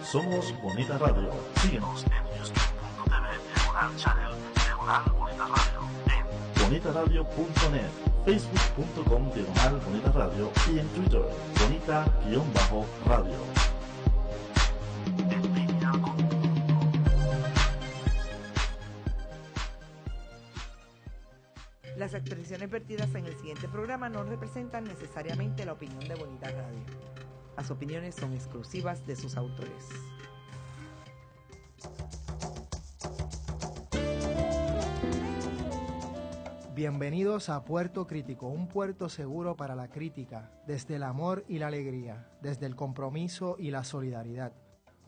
Somos Bonita Radio. Síguenos en youtube.tv diagonal channel diagonal Bonita Radio, en bonitaradio.net, facebook.com diagonal Bonita Radio y en Twitter, bonita-radio. En línea con el mundo. Las expresiones vertidas en el siguiente programa no representan necesariamente la opinión de Bonita Radio. Las opiniones son exclusivas de sus autores. Bienvenidos a Puerto Crítico, un puerto seguro para la crítica, desde el amor y la alegría, desde el compromiso y la solidaridad.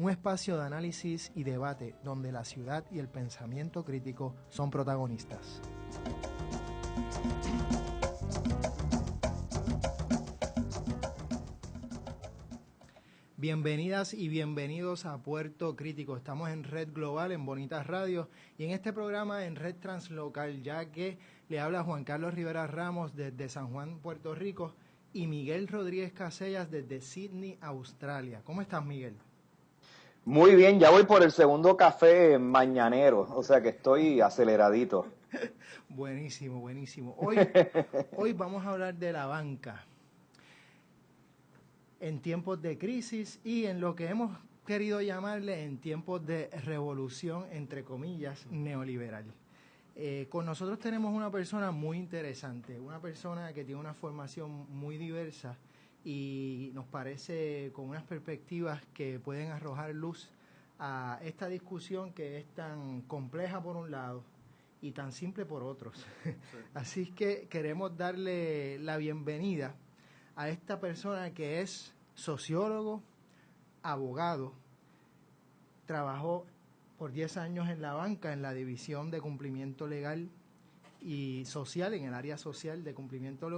Un espacio de análisis y debate donde la ciudad y el pensamiento crítico son protagonistas. Bienvenidas y bienvenidos a Puerto Crítico. Estamos en Red Global, en Bonita Radio, y en este programa en Red Translocal, ya que le habla Juan Carlos Rivera Ramos desde San Juan, Puerto Rico, y Miguel Rodríguez Casellas desde Sydney, Australia. ¿Cómo estás, Miguel? Muy bien, ya voy por el segundo café mañanero, o sea que estoy aceleradito. Buenísimo, buenísimo. Hoy vamos a hablar de la banca en tiempos de crisis y en lo que hemos querido llamarle en tiempos de revolución, entre comillas, neoliberal. Con nosotros tenemos una persona muy interesante, una persona que tiene una formación muy diversa y nos parece con unas perspectivas que pueden arrojar luz a esta discusión que es tan compleja por un lado y tan simple por otros. Sí. Así que queremos darle la bienvenida a esta persona que es sociólogo, abogado, trabajó por 10 años en la banca, en la división de cumplimiento legal y social, en el área social de cumplimiento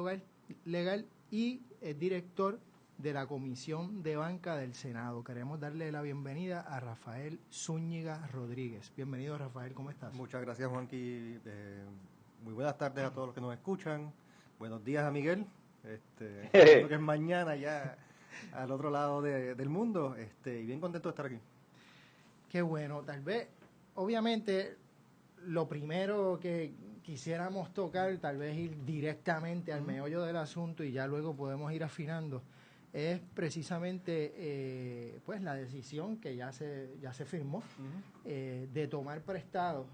legal y es director de la Comisión de Banca del Senado. Queremos darle la bienvenida a Rafael Zúñiga Rodríguez. Bienvenido, Rafael, ¿cómo estás? Muchas gracias, Juanqui. Muy buenas tardes a todos los que nos escuchan. Buenos días a Miguel. Creo que es mañana ya al otro lado del mundo, y bien contento de estar aquí. Qué bueno. Tal vez, obviamente, lo primero que quisiéramos tocar, tal vez ir directamente al meollo del asunto y ya luego podemos ir afinando, es precisamente pues la decisión que ya se firmó de tomar prestado,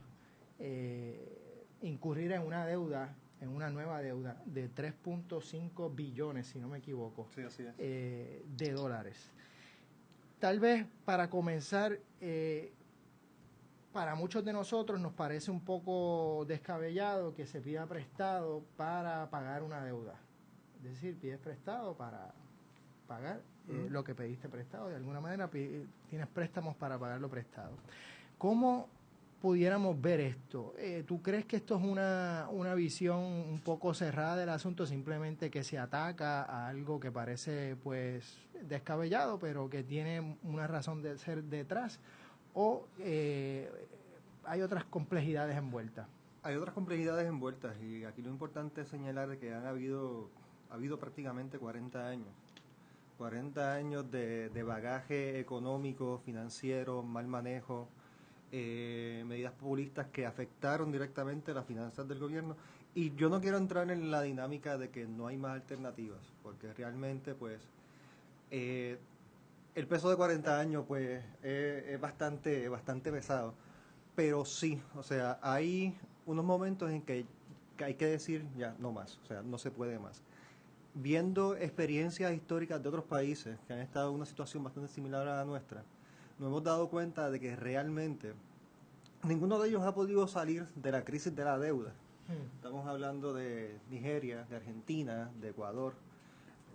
incurrir en una deuda, en una nueva deuda de 3.5 billones, si no me equivoco, sí, así es. De dólares. Tal vez para comenzar, para muchos de nosotros nos parece un poco descabellado que se pida prestado para pagar una deuda. Es decir, pides prestado para pagar lo que pediste prestado. De alguna manera tienes préstamos para pagar lo prestado. ¿Cómo pudiéramos ver esto? ¿Tú crees que esto es una visión un poco cerrada del asunto, simplemente que se ataca a algo que parece pues descabellado, pero que tiene una razón de ser detrás? ¿O hay otras complejidades envueltas? Hay otras complejidades envueltas y aquí lo importante es señalar que ha habido prácticamente 40 años. 40 años de bagaje económico, financiero, mal manejo, medidas populistas que afectaron directamente las finanzas del gobierno, y yo no quiero entrar en la dinámica de que no hay más alternativas, porque realmente pues el peso de 40 años pues es bastante pesado, pero sí, o sea, hay unos momentos en que hay que decir ya no más, o sea, no se puede más. Viendo experiencias históricas de otros países que han estado en una situación bastante similar a la nuestra, nos hemos dado cuenta de que realmente ninguno de ellos ha podido salir de la crisis de la deuda. Estamos hablando de Nigeria, de Argentina, de Ecuador,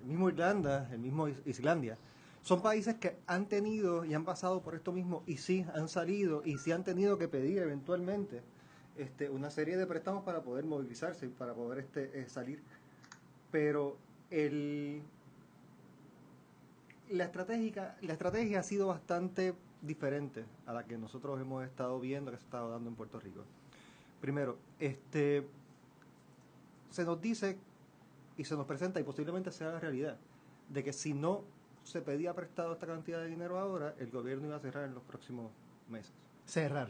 el mismo Irlanda, el mismo Islandia. Son países que han tenido y han pasado por esto mismo y sí han salido y sí han tenido que pedir eventualmente una serie de préstamos para poder movilizarse y para poder salir. Pero la estrategia ha sido bastante diferente a la que nosotros hemos estado viendo que se ha estado dando en Puerto Rico. Primero, se nos dice y se nos presenta, y posiblemente sea la realidad, de que si no se pedía prestado esta cantidad de dinero ahora, el gobierno iba a cerrar en los próximos meses. Cerrar.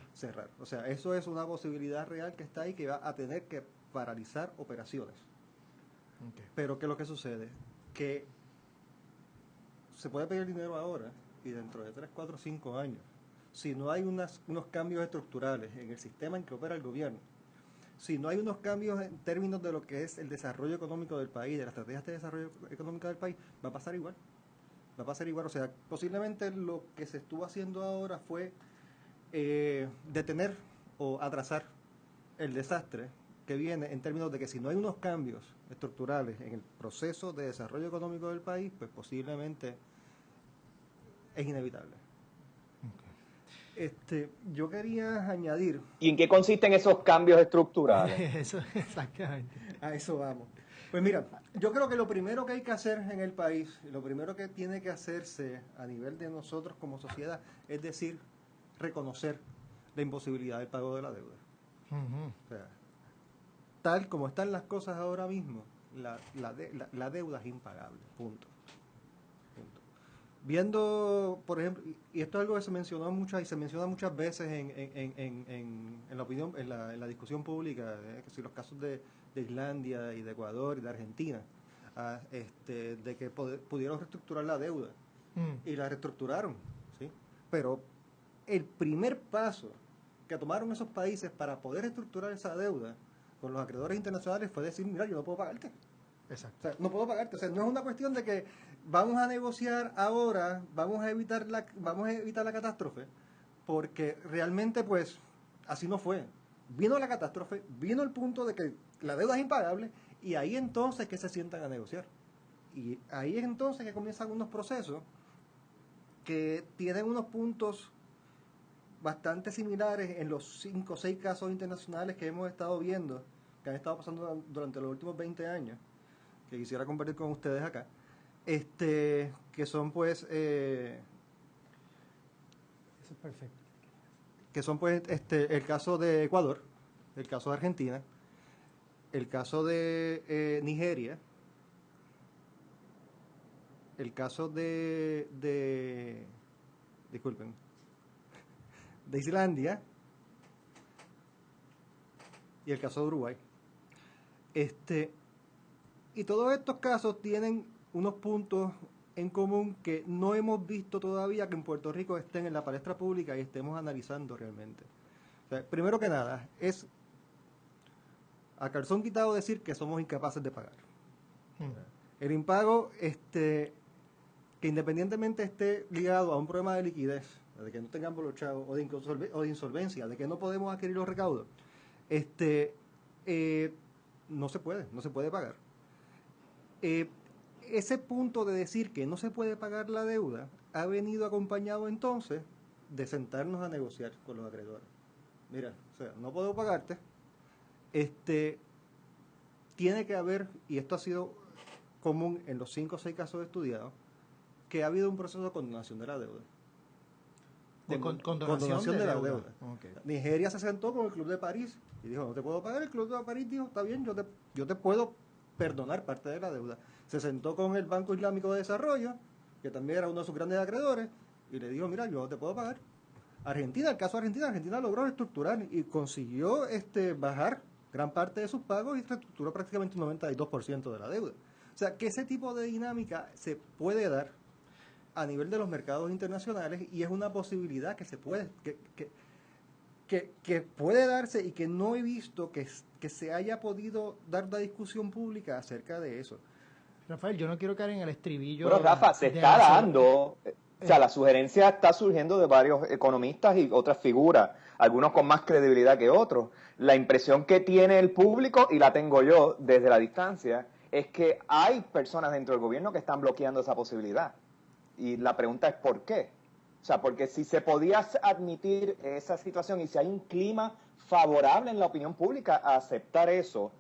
O sea, eso es una posibilidad real que está ahí, que va a tener que paralizar operaciones. Okay. Pero ¿qué es lo que sucede? Que se puede pedir dinero ahora y dentro de 3, 4, 5 años, si no hay unos cambios estructurales en el sistema en que opera el gobierno, si no hay unos cambios en términos de lo que es el desarrollo económico del país, de las estrategias de desarrollo económico del país, va a pasar igual. Va a pasar igual. O sea, posiblemente lo que se estuvo haciendo ahora fue detener o atrasar el desastre que viene en términos de que si no hay unos cambios estructurales en el proceso de desarrollo económico del país, pues posiblemente es inevitable. Yo quería añadir... ¿Y en qué consisten esos cambios estructurales? Eso, exactamente. A eso vamos. Pues mira, yo creo que lo primero que hay que hacer en el país, lo primero que tiene que hacerse a nivel de nosotros como sociedad, es decir, reconocer la imposibilidad del pago de la deuda. O sea, tal como están las cosas ahora mismo, la deuda es impagable, punto. Viendo, por ejemplo, y esto es algo que se mencionó muchas veces en la opinión, en la discusión pública, que si los casos de Islandia y de Ecuador y de Argentina, de que pudieron reestructurar la deuda y la reestructuraron, ¿sí? Pero el primer paso que tomaron esos países para poder reestructurar esa deuda con los acreedores internacionales fue decir, mira, yo no puedo pagarte. Exacto. O sea, no puedo pagarte. O sea, no es una cuestión de que vamos a negociar ahora, vamos a evitar la catástrofe, porque realmente, pues, así no fue. Vino la catástrofe, vino el punto de que la deuda es impagable, y ahí entonces que se sientan a negociar. Y ahí es entonces que comienzan unos procesos que tienen unos puntos bastante similares en los 5 o 6 casos internacionales que hemos estado viendo, que han estado pasando durante los últimos 20 años, que quisiera compartir con ustedes acá, que son pues Eso es perfecto. que son pues el caso de Ecuador, el caso de Argentina, el caso de Nigeria, el caso de Islandia y el caso de Uruguay. Y todos estos casos tienen unos puntos en común que no hemos visto todavía que en Puerto Rico estén en la palestra pública y estemos analizando realmente. O sea, primero que nada, es a calzón quitado decir que somos incapaces de pagar. El impago, que independientemente esté ligado a un problema de liquidez, de que no tengamos los chavos, o de insolvencia, de que no podemos adquirir los recaudos, no se puede pagar. Ese punto de decir que no se puede pagar la deuda ha venido acompañado entonces de sentarnos a negociar con los acreedores. Mira, o sea, no puedo pagarte, tiene que haber, y esto ha sido común en los 5 o 6 casos estudiados, que ha habido un proceso de condonación de la deuda. Condonación de la deuda. Okay. Nigeria se sentó con el Club de París y dijo, no te puedo pagar. El Club de París dijo, está bien, yo te puedo perdonar parte de la deuda. Se sentó con el Banco Islámico de Desarrollo, que también era uno de sus grandes acreedores, y le dijo, mira, yo no te puedo pagar. Argentina, el caso de Argentina logró reestructurar y consiguió bajar gran parte de sus pagos y reestructuró prácticamente un 92% de la deuda. O sea, que ese tipo de dinámica se puede dar a nivel de los mercados internacionales y es una posibilidad que se puede, que puede darse y que no he visto que se haya podido dar una discusión pública acerca de eso. Rafael, yo no quiero caer en el estribillo. Pero Rafa, se está dando, o sea, la sugerencia está surgiendo de varios economistas y otras figuras, algunos con más credibilidad que otros. La impresión que tiene el público, y la tengo yo desde la distancia, es que hay personas dentro del gobierno que están bloqueando esa posibilidad. Y la pregunta es ¿por qué? O sea, porque si se podía admitir esa situación y si hay un clima favorable en la opinión pública a aceptar eso,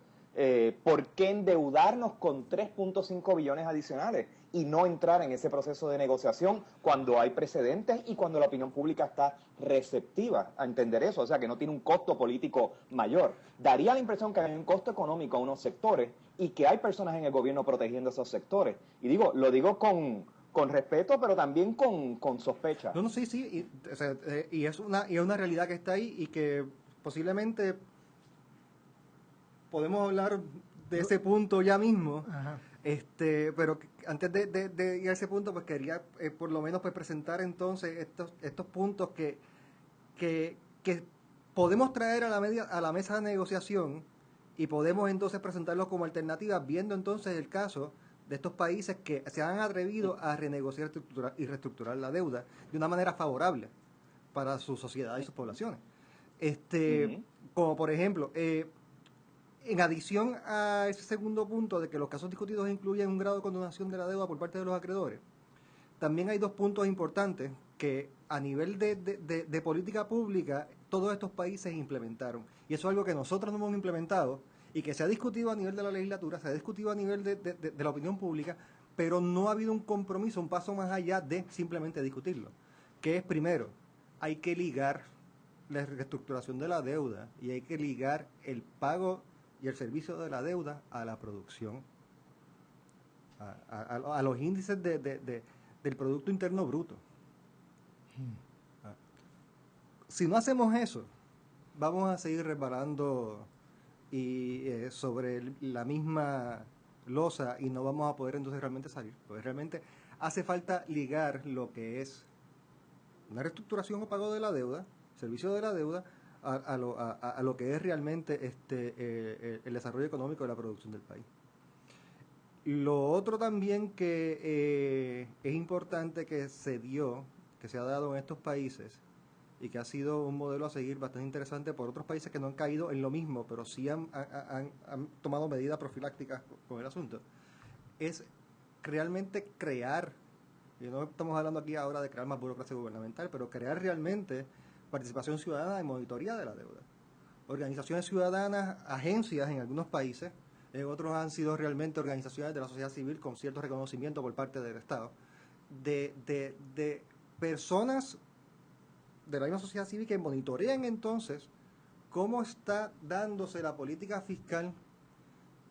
¿por qué endeudarnos con 3.5 billones adicionales y no entrar en ese proceso de negociación cuando hay precedentes y cuando la opinión pública está receptiva a entender eso? O sea, que no tiene un costo político mayor. Daría la impresión que hay un costo económico a unos sectores y que hay personas en el gobierno protegiendo esos sectores. Y lo digo con con respeto, pero también con sospecha. No, sí, y, o sea, y es una realidad que está ahí y que posiblemente podemos hablar de ese punto ya mismo. Ajá. Pero antes de ir a ese punto, pues quería por lo menos pues presentar entonces estos puntos que podemos traer a la mesa de negociación y podemos entonces presentarlos como alternativas, viendo entonces el caso de estos países que se han atrevido a renegociar y reestructurar la deuda de una manera favorable para su sociedad y sus poblaciones. Como por ejemplo, en adición a ese segundo punto de que los casos discutidos incluyen un grado de condonación de la deuda por parte de los acreedores, también hay dos puntos importantes que a nivel de política pública todos estos países implementaron. Y eso es algo que nosotros no hemos implementado y que se ha discutido a nivel de la legislatura, se ha discutido a nivel de la opinión pública, pero no ha habido un compromiso, un paso más allá de simplemente discutirlo. Que es, primero, hay que ligar la reestructuración de la deuda y hay que ligar el pago y el servicio de la deuda a la producción, a los índices del Producto Interno Bruto. Si no hacemos eso, vamos a seguir resbalando sobre la misma losa y no vamos a poder entonces realmente salir, porque realmente hace falta ligar lo que es una reestructuración o pago de la deuda, servicio de la deuda, a lo que es realmente el desarrollo económico de la producción del país. Lo otro también que es importante que se ha dado en estos países y que ha sido un modelo a seguir bastante interesante por otros países que no han caído en lo mismo, pero sí han tomado medidas profilácticas con el asunto, es realmente crear, y no estamos hablando aquí ahora de crear más burocracia gubernamental, pero crear realmente participación ciudadana y monitoría de la deuda. Organizaciones ciudadanas, agencias en algunos países, en otros han sido realmente organizaciones de la sociedad civil con cierto reconocimiento por parte del Estado, de personas de la misma sociedad civil que monitorean entonces cómo está dándose la política fiscal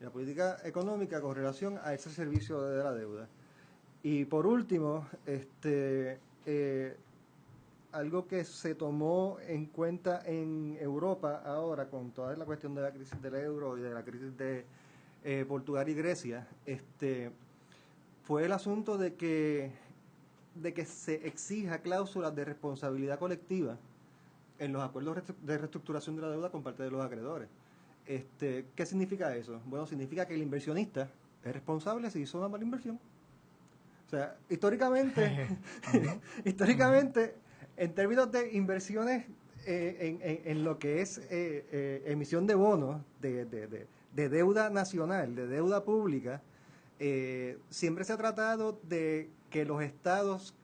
y la política económica con relación a ese servicio de la deuda. Y por último, algo que se tomó en cuenta en Europa ahora con toda la cuestión de la crisis del euro y de la crisis de Portugal y Grecia, fue el asunto de que se exija cláusulas de responsabilidad colectiva en los acuerdos de reestructuración de la deuda con parte de los acreedores. ¿Qué significa eso? Bueno, significa que el inversionista es responsable si hizo una mala inversión. O sea, históricamente, en términos de inversiones en lo que es emisión de bonos de deuda nacional, de deuda pública, siempre se ha tratado de que los estados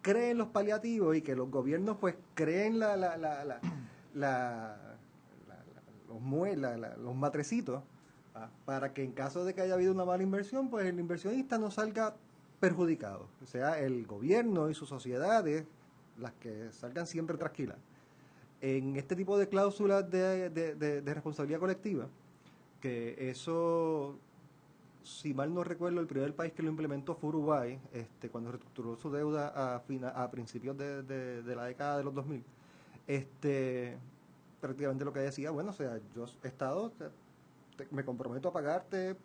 creen los paliativos y que los gobiernos pues creen los matrecitos para que en caso de que haya habido una mala inversión, pues el inversionista no salga perjudicado, o sea, el gobierno y sus sociedades las que salgan siempre tranquilas. En este tipo de cláusulas de responsabilidad colectiva, que eso, si mal no recuerdo, el primer país que lo implementó fue Uruguay, cuando reestructuró su deuda a principios de la década de los 2000, prácticamente lo que decía, bueno, o sea, yo Estado me comprometo a pagarte,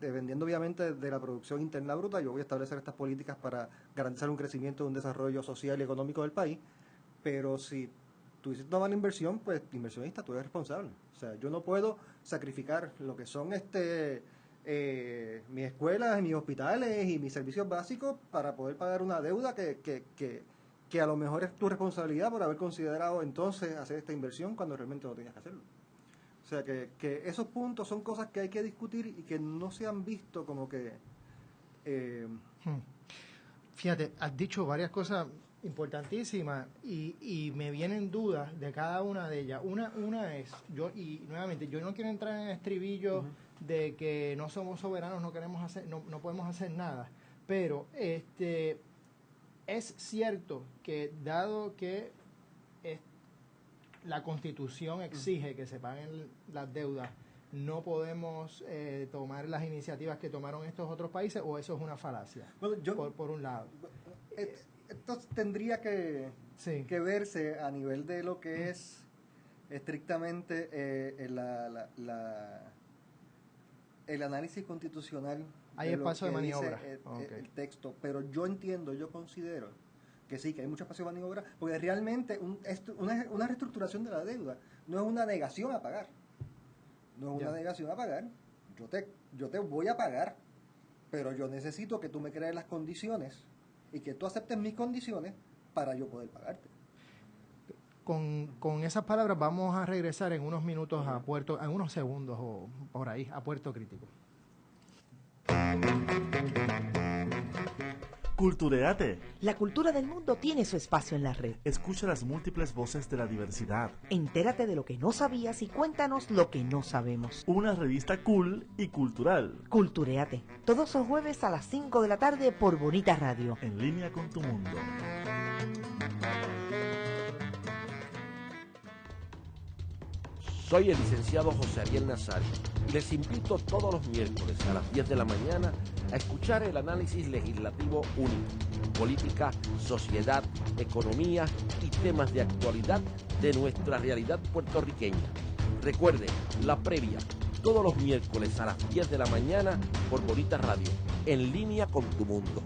dependiendo obviamente de la producción interna bruta, yo voy a establecer estas políticas para garantizar un crecimiento, un desarrollo social y económico del país, pero si tú hiciste una mala inversión, pues inversionista, tú eres responsable. O sea, yo no puedo sacrificar lo que son mis escuelas, mis hospitales y mis servicios básicos para poder pagar una deuda que a lo mejor es tu responsabilidad por haber considerado entonces hacer esta inversión cuando realmente no tenías que hacerlo. O sea, que esos puntos son cosas que hay que discutir y que no se han visto como que... Fíjate, has dicho varias cosas importantísimas y me vienen dudas de cada una de ellas. Una es, nuevamente, yo no quiero entrar en el estribillo de que no somos soberanos, no podemos hacer nada, pero es cierto que dado que la Constitución exige que se paguen las deudas no podemos tomar las iniciativas que tomaron estos otros países, o eso es una falacia, Bueno, por un lado. Esto tendría que Sí. verse a nivel de lo que es estrictamente el análisis constitucional. Hay de lo espacio de que dice maniobra. el texto, pero yo considero que sí, que hay mucho espacio de maniobra, porque realmente una reestructuración de la deuda no es una negación a pagar. No es una negación a pagar. Yo te voy a pagar, pero yo necesito que tú me crees las condiciones y que tú aceptes mis condiciones para yo poder pagarte. Con esas palabras vamos a regresar en unos minutos en unos segundos o por ahí, a Puerto Crítico. Cultureate. La cultura del mundo tiene su espacio en la red. Escucha las múltiples voces de la diversidad. Entérate de lo que no sabías y cuéntanos lo que no sabemos. Una revista cool y cultural. Cultureate, todos los jueves a las 5 de la tarde por Bonita Radio. En línea con tu mundo. Soy el licenciado José Ariel Nazario y les invito todos los miércoles a las 10 de la mañana a escuchar el análisis legislativo único, política, sociedad, economía y temas de actualidad de nuestra realidad puertorriqueña. Recuerde, la previa, todos los miércoles a las 10 de la mañana por Bonita Radio, en línea con tu mundo.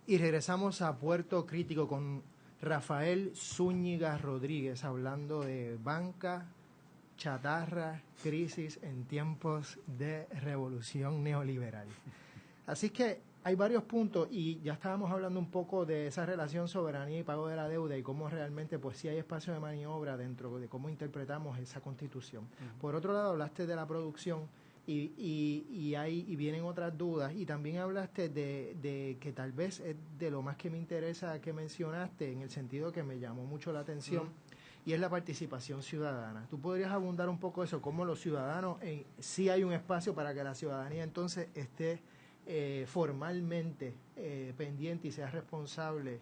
Y regresamos a Puerto Crítico con Rafael Zúñiga Rodríguez, hablando de banca, chatarra, crisis en tiempos de revolución neoliberal. Así que hay varios puntos, y ya estábamos hablando un poco de esa relación soberanía y pago de la deuda y cómo realmente pues sí hay espacio de maniobra dentro de cómo interpretamos esa Constitución. Por otro lado, hablaste de la producción y vienen otras dudas, y también hablaste de que tal vez es de lo más que me interesa que mencionaste, en el sentido que me llamó mucho la atención, y es la participación ciudadana. ¿Tú podrías abundar un poco eso? ¿Cómo los ciudadanos, sí hay un espacio para que la ciudadanía entonces esté formalmente pendiente y sea responsable,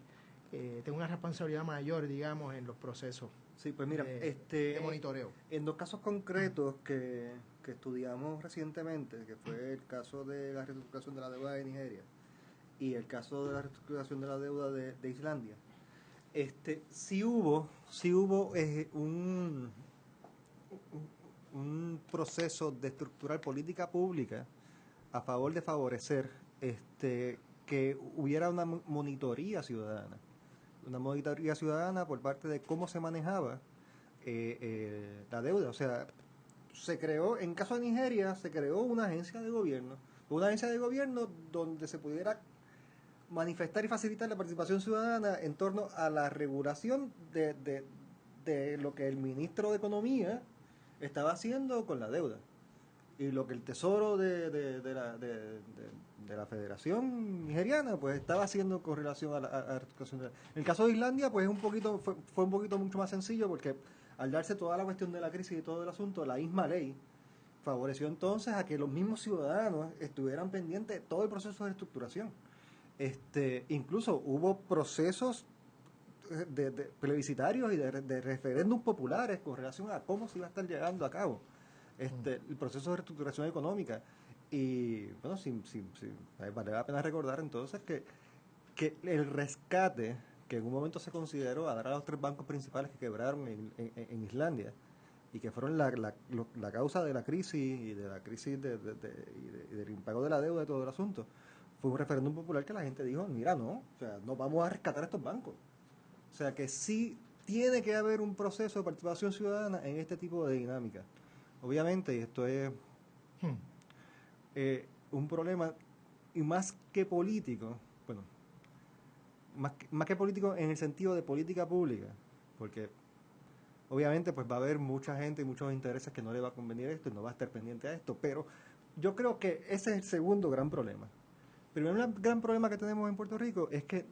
tenga una responsabilidad mayor, digamos, en los procesos? Sí, pues mira, de monitoreo. En dos casos concretos que estudiamos recientemente, que fue el caso de la reestructuración de la deuda de Nigeria y el caso de la reestructuración de la deuda de Islandia, sí hubo un proceso de estructurar política pública a favor de favorecer que hubiera una monitoría ciudadana. Una monitoría ciudadana por parte de cómo se manejaba la deuda. O sea, en caso de Nigeria, se creó una agencia de gobierno donde se pudiera manifestar y facilitar la participación ciudadana en torno a la regulación de lo que el ministro de Economía estaba haciendo con la deuda. Y lo que el Tesoro de la Federación Nigeriana pues estaba haciendo con relación a la reestructuración. En el caso de Islandia pues fue un poquito mucho más sencillo, porque al darse toda la cuestión de la crisis y todo el asunto, la misma ley favoreció entonces a que los mismos ciudadanos estuvieran pendientes de todo el proceso de reestructuración. Incluso hubo procesos de plebiscitarios y de referéndum populares con relación a cómo se iba a estar llevando a cabo el proceso de reestructuración económica. Y bueno, vale la pena recordar entonces que el rescate que en un momento se consideró a dar a los 3 bancos principales que quebraron en Islandia y que fueron la causa de la crisis y de la crisis y del impago de la deuda de todo el asunto, fue un referéndum popular que la gente dijo, mira, no, o sea, no vamos a rescatar a estos bancos. O sea que sí tiene que haber un proceso de participación ciudadana en este tipo de dinámica. Obviamente, y esto es un problema, y más que político, bueno, más que político en el sentido de política pública, porque obviamente pues va a haber mucha gente y muchos intereses que no le va a convenir esto y no va a estar pendiente a esto, pero yo creo que ese es el segundo gran problema. El primer gran problema que tenemos en Puerto Rico es que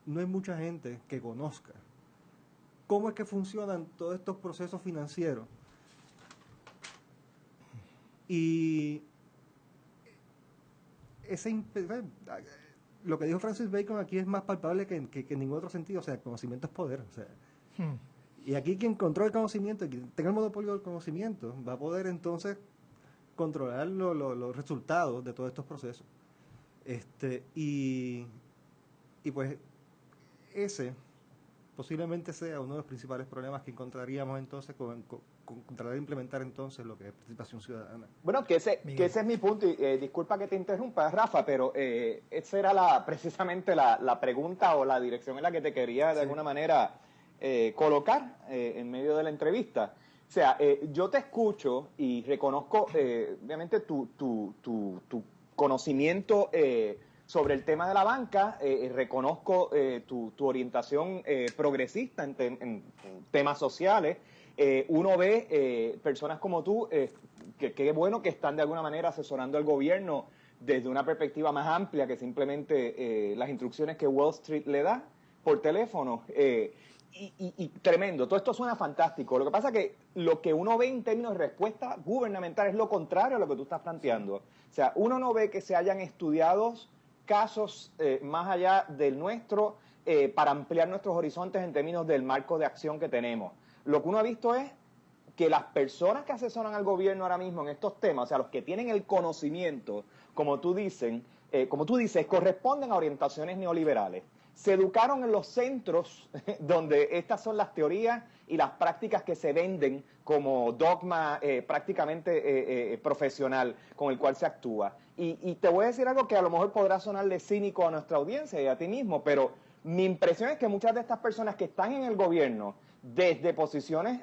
no hay mucha gente que conozca cómo es que funcionan todos estos procesos financieros. Y lo que dijo Francis Bacon aquí es más palpable que en ningún otro sentido. O sea, el conocimiento es poder. O sea, Y aquí quien controla el conocimiento, quien tenga el monopolio del conocimiento, va a poder entonces controlar los resultados de todos estos procesos. Y pues ese posiblemente sea uno de los principales problemas que encontraríamos entonces con tratar de implementar entonces lo que es participación ciudadana. Bueno, que ese es mi punto, y disculpa que te interrumpa, Rafa, pero esa era precisamente la pregunta o la dirección en la que te quería de alguna manera colocar en medio de la entrevista. O sea, yo te escucho y reconozco obviamente tu conocimiento sobre el tema de la banca, reconozco tu orientación progresista en temas sociales. Uno ve personas como tú, que qué bueno que están de alguna manera asesorando al gobierno desde una perspectiva más amplia que simplemente las instrucciones que Wall Street le da por teléfono. Y tremendo, todo esto suena fantástico. Lo que pasa es que lo que uno ve en términos de respuesta gubernamental es lo contrario a lo que tú estás planteando. O sea, uno no ve que se hayan estudiado casos más allá del nuestro para ampliar nuestros horizontes en términos del marco de acción que tenemos. Lo que uno ha visto es que las personas que asesoran al gobierno ahora mismo en estos temas, o sea, los que tienen el conocimiento, como tú dices, corresponden a orientaciones neoliberales. Se educaron en los centros donde estas son las teorías y las prácticas que se venden como dogma prácticamente profesional con el cual se actúa. Y te voy a decir algo que a lo mejor podrá sonarle cínico a nuestra audiencia y a ti mismo, pero mi impresión es que muchas de estas personas que están en el gobierno, desde posiciones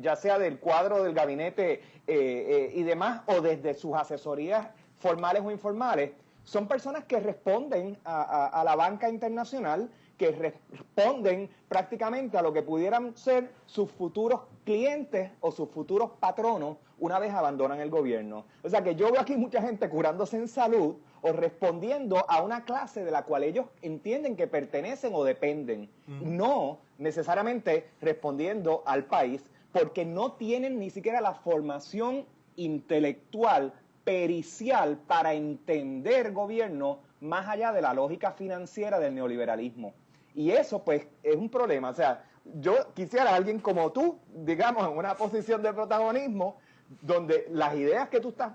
ya sea del cuadro del gabinete y demás, o desde sus asesorías formales o informales, son personas que responden a la banca internacional, que responden prácticamente a lo que pudieran ser sus futuros clientes o sus futuros patronos una vez abandonan el gobierno. O sea que yo veo aquí mucha gente curándose en salud o respondiendo a una clase de la cual ellos entienden que pertenecen o dependen, no necesariamente respondiendo al país, porque no tienen ni siquiera la formación intelectual pericial para entender gobierno más allá de la lógica financiera del neoliberalismo. Y eso, pues, es un problema. O sea, yo quisiera a alguien como tú, digamos, en una posición de protagonismo, donde las ideas que tú estás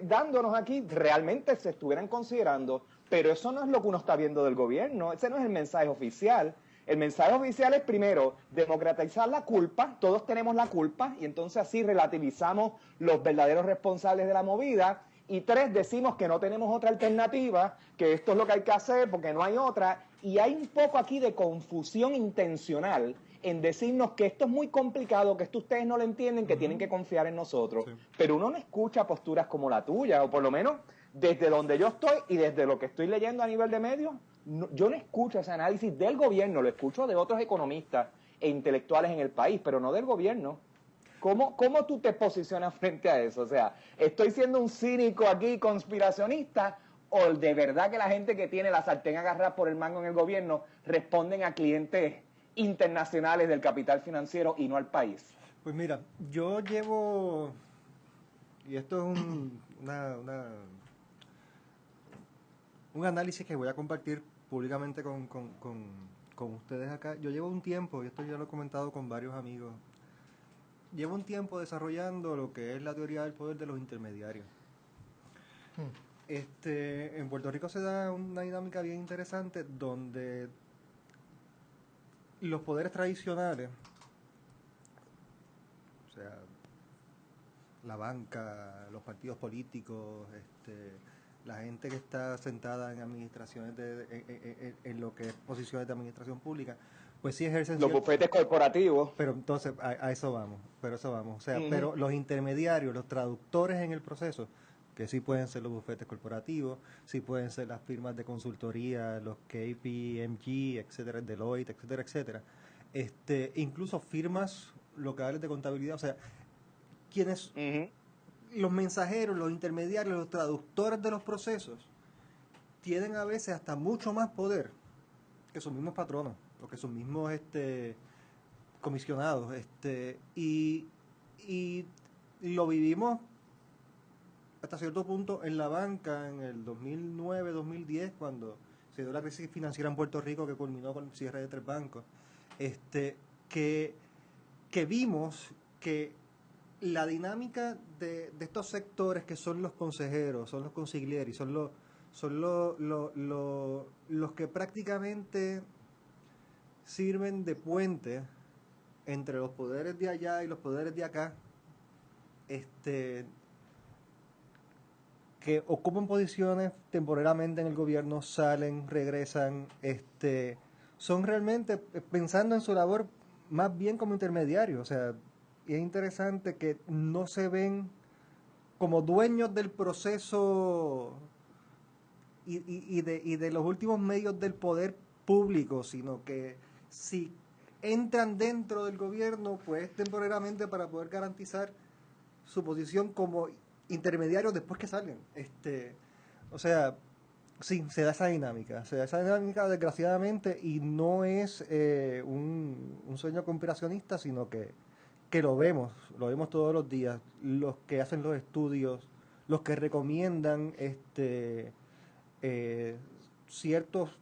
dándonos aquí realmente se estuvieran considerando, pero eso no es lo que uno está viendo del gobierno, ese no es el mensaje oficial. El mensaje oficial es, primero, democratizar la culpa, todos tenemos la culpa, y entonces así relativizamos los verdaderos responsables de la movida, y 3, decimos que no tenemos otra alternativa, que esto es lo que hay que hacer porque no hay otra, y hay un poco aquí de confusión intencional en decirnos que esto es muy complicado, que esto ustedes no lo entienden, que tienen que confiar en nosotros, pero uno no escucha posturas como la tuya, o por lo menos desde donde yo estoy y desde lo que estoy leyendo a nivel de medios, yo no escucho ese análisis del gobierno, lo escucho de otros economistas e intelectuales en el país, pero no del gobierno. ¿Cómo tú te posicionas frente a eso? O sea, ¿estoy siendo un cínico aquí, conspiracionista, o de verdad que la gente que tiene la sartén agarrada por el mango en el gobierno responden a clientes internacionales del capital financiero y no al país? Pues mira, yo llevo, y esto es un análisis que voy a compartir públicamente con ustedes acá. Yo llevo un tiempo, y esto ya lo he comentado con varios amigos, llevo un tiempo desarrollando lo que es la teoría del poder de los intermediarios. En Puerto Rico se da una dinámica bien interesante donde los poderes tradicionales, o sea, la banca, los partidos políticos, la gente que está sentada en administraciones en lo que es posiciones de administración pública, pues sí ejercen los bufetes corporativos. Pero entonces a eso vamos, o sea, pero los intermediarios, los traductores en el proceso, que sí pueden ser los bufetes corporativos, sí pueden ser las firmas de consultoría, los KPMG, etcétera, Deloitte, etcétera, etcétera, incluso firmas locales de contabilidad, o sea, quienes los mensajeros, los intermediarios, los traductores de los procesos tienen a veces hasta mucho más poder que sus mismos patronos o que sus mismos comisionados, y lo vivimos hasta cierto punto en la banca en el 2009-2010, cuando se dio la crisis financiera en Puerto Rico que culminó con el cierre de 3 bancos, que que vimos que la dinámica de estos sectores que son los consejeros, son los consiglieri, son los que prácticamente sirven de puente entre los poderes de allá y los poderes de acá, que ocupan posiciones temporalmente en el gobierno, salen, regresan, son realmente pensando en su labor más bien como intermediarios. O sea, y es interesante que no se ven como dueños del proceso y de los últimos medios del poder público, sino que si entran dentro del gobierno, pues temporalmente para poder garantizar su posición como intermediarios después que salgan. O sea, sí, se da esa dinámica desgraciadamente, y no es un sueño conspiracionista, sino que lo vemos todos los días, los que hacen los estudios, los que recomiendan ciertos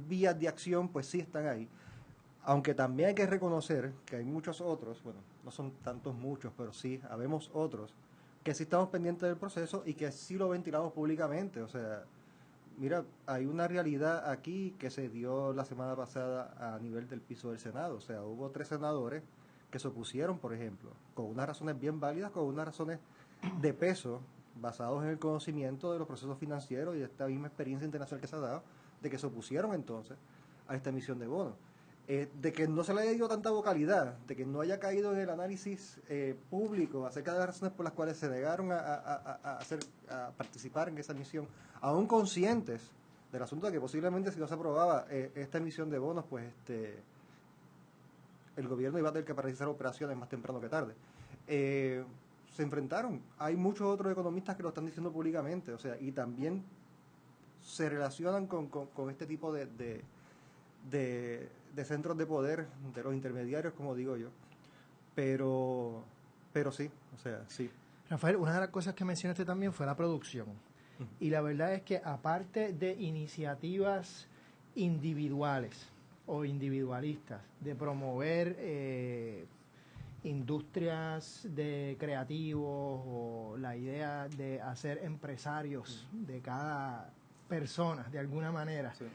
vías de acción, pues sí están ahí. Aunque también hay que reconocer que hay muchos otros, bueno, no son tantos muchos, pero sí, habemos otros, que sí estamos pendientes del proceso y que sí lo ventilamos públicamente. O sea, mira, hay una realidad aquí que se dio la semana pasada a nivel del piso del Senado. O sea, hubo 3 senadores que se opusieron, por ejemplo, con unas razones bien válidas, con unas razones de peso, basados en el conocimiento de los procesos financieros y de esta misma experiencia internacional que se ha dado, de que se opusieron entonces a esta emisión de bonos. De que no se le haya dado tanta vocalidad, de que no haya caído en el análisis público acerca de las razones por las cuales se negaron a participar en esa emisión, aún conscientes del asunto de que posiblemente si no se aprobaba esta emisión de bonos, pues el gobierno iba a tener que paralizar operaciones más temprano que tarde. Se enfrentaron. Hay muchos otros economistas que lo están diciendo públicamente, o sea, y también se relacionan con este tipo de centros de poder, de los intermediarios, como digo yo. Pero sí, o sea, sí. Rafael, una de las cosas que mencionaste también fue la producción. Y la verdad es que aparte de iniciativas individuales o individualistas de promover industrias de creativos o la idea de hacer empresarios de cada persona de alguna manera, sí.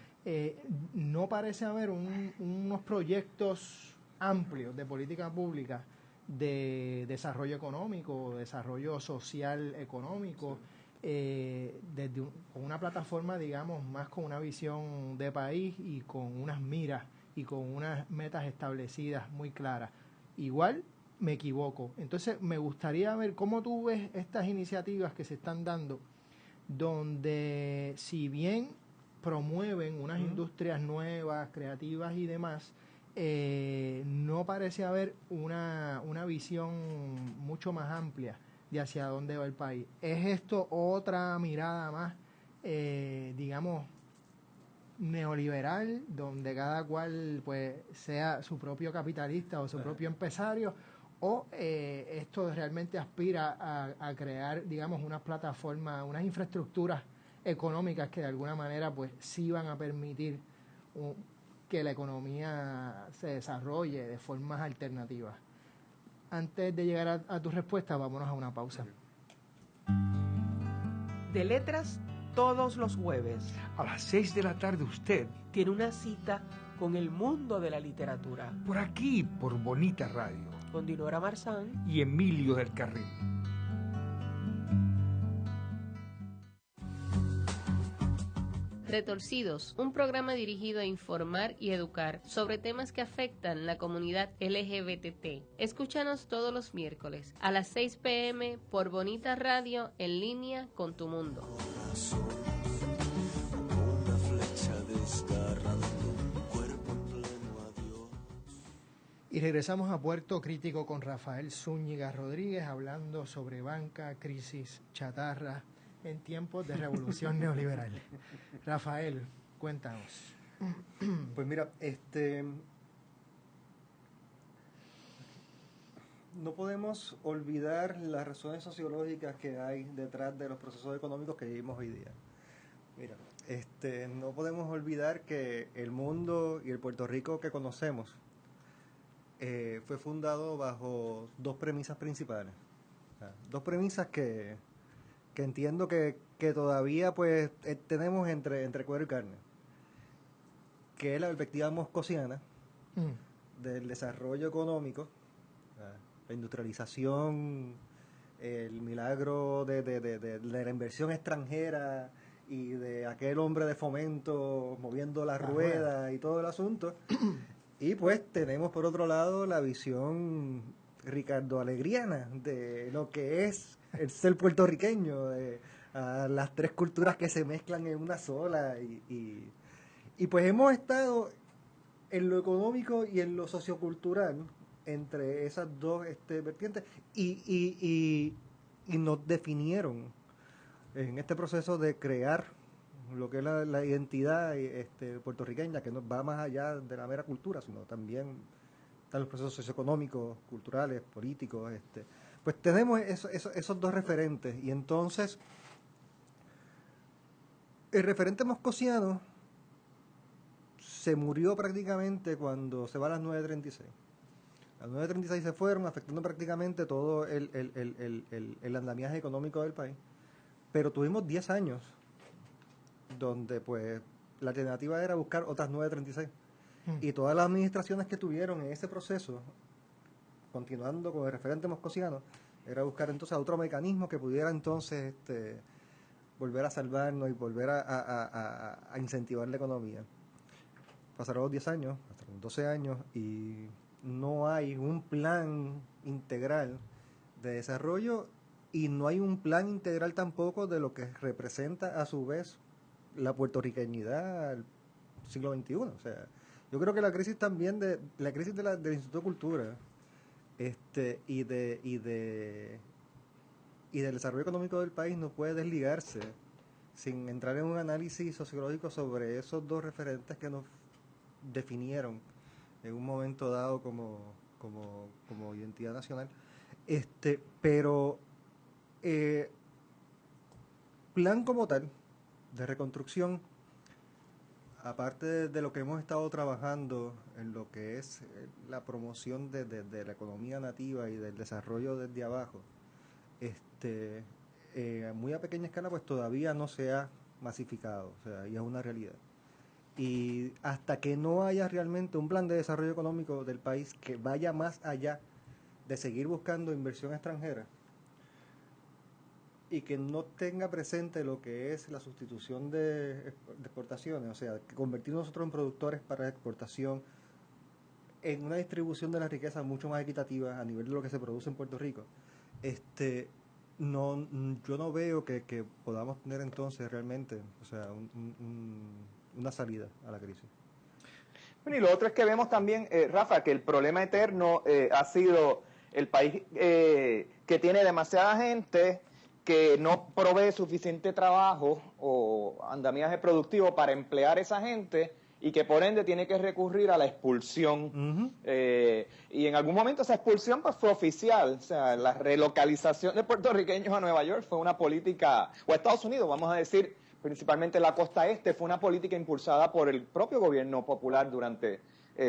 No parece haber unos proyectos amplios de política pública de desarrollo económico, desarrollo social económico, sí. Con una plataforma, digamos, más con una visión de país y con unas miras y con unas metas establecidas muy claras. Igual me equivoco. Entonces me gustaría ver cómo tú ves estas iniciativas que se están dando, donde si bien promueven unas industrias nuevas, creativas y demás, no parece haber una visión mucho más amplia de hacia dónde va el país. ¿Es esto otra mirada más, digamos, neoliberal, donde cada cual pues sea su propio capitalista o su propio empresario, o esto realmente aspira a crear, digamos, unas plataformas, unas infraestructuras económicas que de alguna manera pues sí van a permitir que la economía se desarrolle de formas alternativas? Antes de llegar a tu respuesta, vámonos a una pausa. De Letras, todos los jueves a las 6 de la tarde usted tiene una cita con el mundo de la literatura. Por aquí, por Bonita Radio. Con Dinora Marzán y Emilio del Carril. Retorcidos, un programa dirigido a informar y educar sobre temas que afectan la comunidad LGBT. Escúchanos todos los miércoles a las 6 p.m. por Bonita Radio, en línea con tu mundo. Y regresamos a Puerto Crítico con Rafael Zúñiga Rodríguez, hablando sobre banca, crisis, chatarra en tiempos de revolución neoliberal. Rafael, cuéntanos. Pues mira, no podemos olvidar las razones sociológicas que hay detrás de los procesos económicos que vivimos hoy día. Mira, no podemos olvidar que el mundo y el Puerto Rico que conocemos fue fundado bajo dos premisas principales. Dos premisas que entiendo que todavía pues tenemos entre cuero y carne, que es la perspectiva moscosiana del desarrollo económico, la industrialización, el milagro de la inversión extranjera y de aquel hombre de fomento moviendo la rueda y todo el asunto. Y pues tenemos por otro lado la visión Ricardo Alegriana de lo que es el ser puertorriqueño, a las tres culturas que se mezclan en una sola y pues hemos estado en lo económico y en lo sociocultural entre esas dos vertientes y nos definieron en este proceso de crear lo que es la identidad puertorriqueña, que no va más allá de la mera cultura, sino también están los procesos socioeconómicos, culturales, políticos. Pues tenemos esos dos referentes, y entonces el referente moscosiano se murió prácticamente cuando se va a las 9:36. Las 9:36 se fueron, afectando prácticamente todo el andamiaje económico del país, pero tuvimos 10 años donde pues la alternativa era buscar otras 9:36. Y todas las administraciones que tuvieron en ese proceso, continuando con el referente moscosiano, era buscar entonces otro mecanismo que pudiera entonces volver a salvarnos y volver a incentivar la economía. Pasaron los 10 años, hasta los 12 años, y no hay un plan integral de desarrollo, y no hay un plan integral tampoco de lo que representa a su vez la puertorriqueñidad del siglo XXI. O sea, yo creo que la crisis también del Instituto de Cultura y del desarrollo económico del país no puede desligarse sin entrar en un análisis sociológico sobre esos dos referentes que nos definieron en un momento dado como identidad nacional. Pero plan como tal de reconstrucción, aparte de lo que hemos estado trabajando en lo que es la promoción de la economía nativa y del desarrollo desde abajo, muy a pequeña escala, pues todavía no se ha masificado, o sea, y es una realidad. Y hasta que no haya realmente un plan de desarrollo económico del país que vaya más allá de seguir buscando inversión extranjera y que no tenga presente lo que es la sustitución de exportaciones, o sea, convertirnos nosotros en productores para exportación, en una distribución de la riqueza mucho más equitativa a nivel de lo que se produce en Puerto Rico, yo no veo que podamos tener entonces realmente, o sea, una salida a la crisis. Bueno, y lo otro es que vemos también, Rafa, que el problema eterno ha sido el país que tiene demasiada gente, que no provee suficiente trabajo o andamiaje productivo para emplear esa gente, y que por ende tiene que recurrir a la expulsión. Y en algún momento esa expulsión pues fue oficial, o sea, la relocalización de puertorriqueños a Nueva York fue una política, o a Estados Unidos, vamos a decir, principalmente la costa este, fue una política impulsada por el propio gobierno popular durante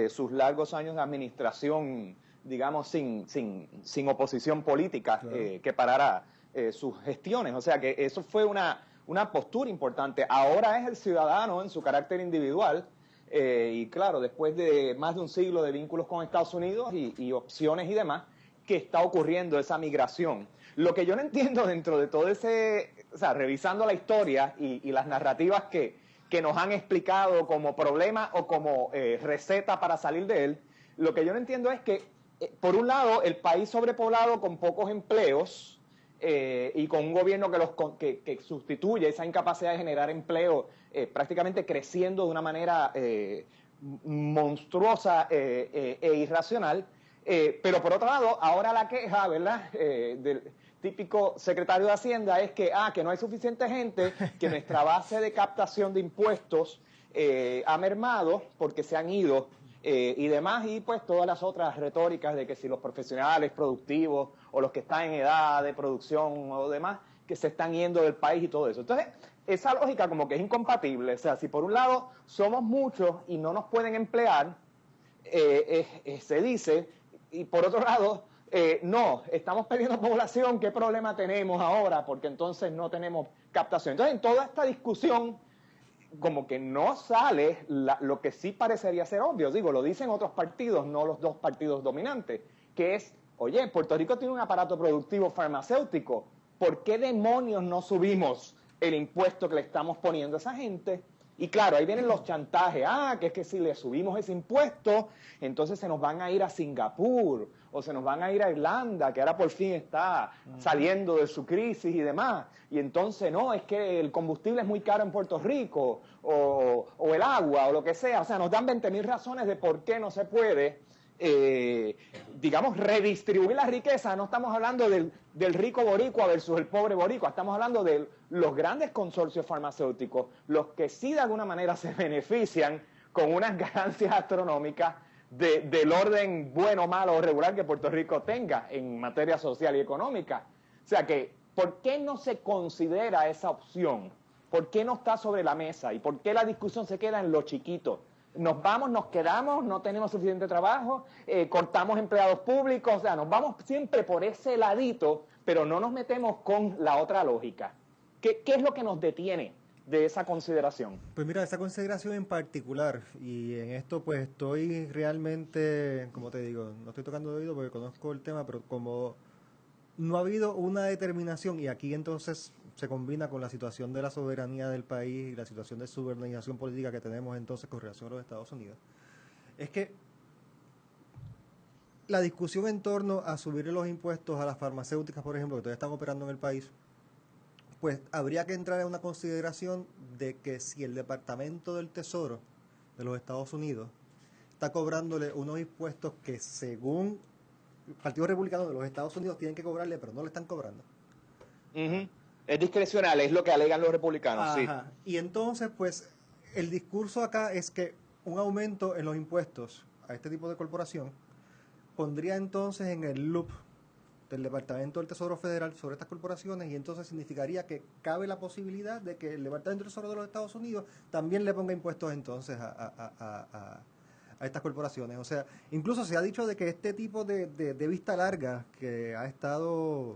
sus largos años de administración, digamos, sin oposición política, claro, que parara sus gestiones. O sea que eso fue una postura importante. Ahora es el ciudadano en su carácter individual, y claro, después de más de un siglo de vínculos con Estados Unidos y opciones y demás, que está ocurriendo esa migración. Lo que yo no entiendo dentro de todo ese, o sea, revisando la historia y las narrativas que nos han explicado como problema o como receta para salir de él, lo que yo no entiendo es que, por un lado, el país sobrepoblado con pocos empleos, y con un gobierno que sustituye esa incapacidad de generar empleo, prácticamente creciendo de una manera monstruosa e irracional, pero por otro lado, ahora la queja, ¿verdad?, del típico secretario de Hacienda es que no hay suficiente gente, que nuestra base de captación de impuestos ha mermado porque se han ido, y demás, y pues todas las otras retóricas de que si los profesionales productivos o los que están en edad de producción o demás, que se están yendo del país y todo eso. Entonces, esa lógica como que es incompatible. O sea, si por un lado somos muchos y no nos pueden emplear, se dice y por otro lado, no, estamos perdiendo población, ¿qué problema tenemos ahora? Porque entonces no tenemos captación. Entonces, en toda esta discusión, como que no sale lo que sí parecería ser obvio, digo, lo dicen otros partidos, no los dos partidos dominantes, que es, oye, Puerto Rico tiene un aparato productivo farmacéutico, ¿por qué demonios no subimos el impuesto que le estamos poniendo a esa gente? Y claro, ahí vienen los chantajes, que es que si le subimos ese impuesto, entonces se nos van a ir a Singapur, o se nos van a ir a Irlanda, que ahora por fin está saliendo de su crisis y demás, y entonces no, es que el combustible es muy caro en Puerto Rico, o el agua, o lo que sea, o sea, nos dan 20.000 razones de por qué no se puede, digamos, redistribuir la riqueza. No estamos hablando del rico boricua versus el pobre boricua, estamos hablando de los grandes consorcios farmacéuticos, los que sí de alguna manera se benefician con unas ganancias astronómicas del orden bueno, malo o regular que Puerto Rico tenga en materia social y económica. O sea que, ¿por qué no se considera esa opción? ¿Por qué no está sobre la mesa? ¿Y por qué la discusión se queda en lo chiquito? Nos vamos, nos quedamos, no tenemos suficiente trabajo, cortamos empleados públicos, o sea, nos vamos siempre por ese ladito, pero no nos metemos con la otra lógica. ¿Qué es lo que nos detiene de esa consideración? Pues mira, esa consideración en particular, y en esto pues estoy realmente, como te digo, no estoy tocando de oído porque conozco el tema, pero como no ha habido una determinación, y aquí entonces se combina con la situación de la soberanía del país y la situación de subordinación política que tenemos entonces con relación a los Estados Unidos, es que la discusión en torno a subir los impuestos a las farmacéuticas, por ejemplo, que todavía están operando en el país, pues habría que entrar en una consideración de que si el Departamento del Tesoro de los Estados Unidos está cobrándole unos impuestos que según el Partido Republicano de los Estados Unidos tienen que cobrarle, pero no le están cobrando. Es discrecional, es lo que alegan los republicanos. Ajá. Sí. Y entonces, pues, el discurso acá es que un aumento en los impuestos a este tipo de corporación pondría entonces en el loop del Departamento del Tesoro Federal sobre estas corporaciones, y entonces significaría que cabe la posibilidad de que el Departamento del Tesoro de los Estados Unidos también le ponga impuestos entonces a estas corporaciones. O sea, incluso se ha dicho de que este tipo de vista larga que ha estado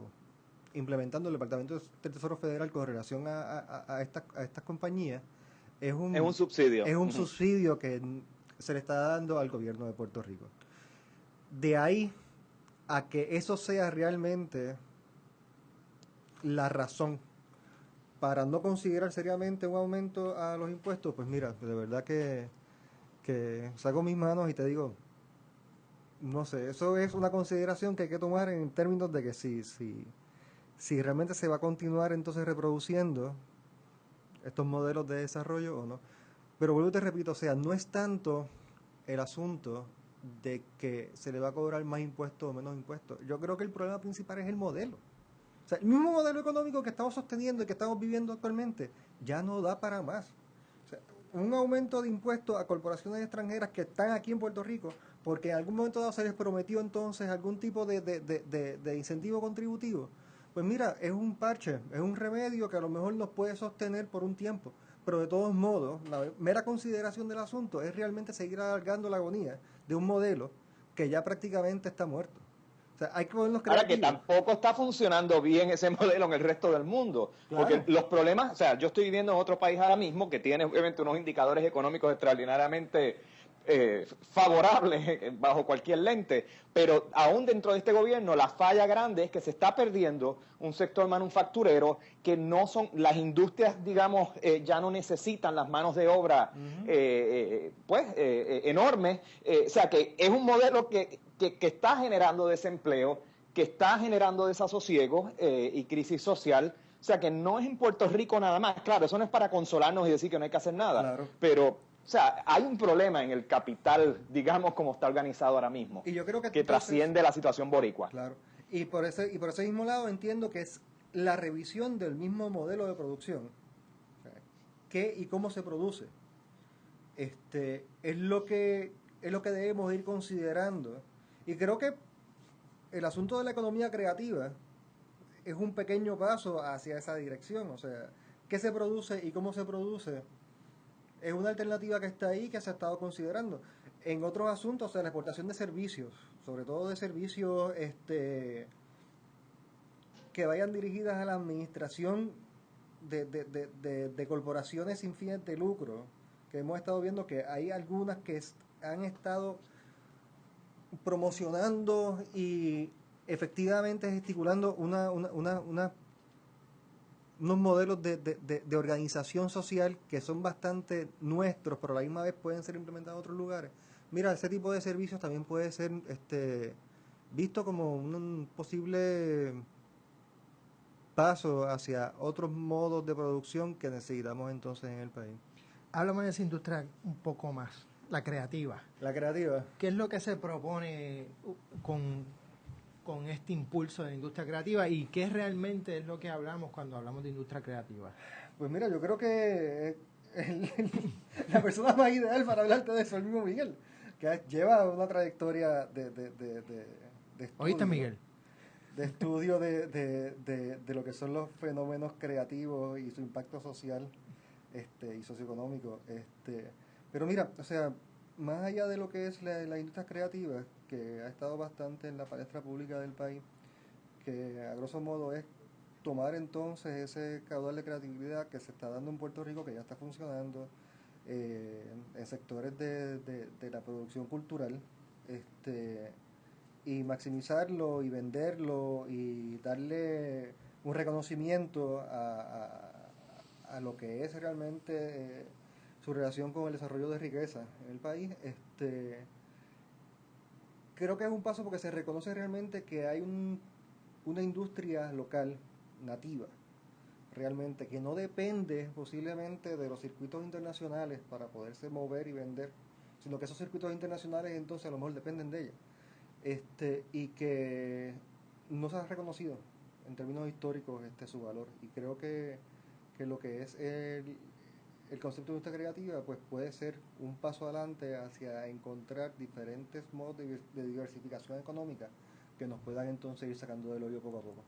implementando el Departamento del Tesoro Federal con relación a estas compañías es un subsidio. Es un subsidio que se le está dando al gobierno de Puerto Rico. De ahí a que eso sea realmente la razón para no considerar seriamente un aumento a los impuestos, pues mira, de verdad que saco mis manos y te digo, no sé, eso es una consideración que hay que tomar en términos de que si realmente se va a continuar entonces reproduciendo estos modelos de desarrollo o no. Pero vuelvo y te repito, o sea, no es tanto el asunto de que se le va a cobrar más impuestos o menos impuestos. Yo creo que el problema principal es el modelo. O sea, el mismo modelo económico que estamos sosteniendo y que estamos viviendo actualmente ya no da para más. O sea, un aumento de impuestos a corporaciones extranjeras que están aquí en Puerto Rico, porque en algún momento dado se les prometió entonces algún tipo de incentivo contributivo, pues mira, es un parche, es un remedio que a lo mejor nos puede sostener por un tiempo, pero de todos modos, la mera consideración del asunto es realmente seguir alargando la agonía de un modelo que ya prácticamente está muerto. O sea, hay que ponernos creativos. Ahora que tampoco está funcionando bien ese modelo en el resto del mundo, claro. Porque los problemas, o sea, yo estoy viviendo en otro país ahora mismo que tiene obviamente unos indicadores económicos extraordinariamente favorables bajo cualquier lente, pero aún dentro de este gobierno la falla grande es que se está perdiendo un sector manufacturero, que no son, las industrias, digamos, ya no necesitan las manos de obra enormes, o sea que es un modelo que está generando desempleo, que está generando desasosiego y crisis social. O sea que no es en Puerto Rico nada más. Claro, eso no es para consolarnos y decir que no hay que hacer nada, claro. Pero o sea, hay un problema en el capital, digamos, como está organizado ahora mismo, y yo creo que entonces, trasciende la situación boricua. Claro, y por ese mismo lado entiendo que es la revisión del mismo modelo de producción, qué y cómo se produce, es lo que debemos ir considerando, y creo que el asunto de la economía creativa es un pequeño paso hacia esa dirección. O sea, qué se produce y cómo se produce es una alternativa que está ahí, que se ha estado considerando. En otros asuntos, o sea, la exportación de servicios, sobre todo de servicios que vayan dirigidas a la administración de corporaciones sin fines de lucro, que hemos estado viendo que hay algunas que han estado promocionando y efectivamente gesticulando unos modelos de organización social que son bastante nuestros, pero a la misma vez pueden ser implementados en otros lugares. Mira, ese tipo de servicios también puede ser visto como un posible paso hacia otros modos de producción que necesitamos entonces en el país. Háblame de esa industria un poco más, la creativa. La creativa. ¿Qué es lo que se propone con este impulso de la industria creativa y qué realmente es lo que hablamos cuando hablamos de industria creativa? Pues mira, yo creo que la persona más ideal para hablarte de eso es el mismo Miguel, que lleva una trayectoria de estudio. ¿Oíste, Miguel? De estudio de lo que son los fenómenos creativos y su impacto social y socioeconómico. Pero mira, o sea, más allá de lo que es la industria creativa, que ha estado bastante en la palestra pública del país, que a grosso modo es tomar entonces ese caudal de creatividad que se está dando en Puerto Rico, que ya está funcionando en sectores de la producción cultural, y maximizarlo y venderlo y darle un reconocimiento a lo que es realmente su relación con el desarrollo de riqueza en el país. Creo que es un paso porque se reconoce realmente que hay una industria local nativa, realmente, que no depende posiblemente de los circuitos internacionales para poderse mover y vender, sino que esos circuitos internacionales entonces a lo mejor dependen de ella. Y que no se ha reconocido en términos históricos su valor, y creo que lo que es el concepto de industria creativa pues puede ser un paso adelante hacia encontrar diferentes modos de diversificación económica que nos puedan entonces ir sacando del hoyo poco a poco.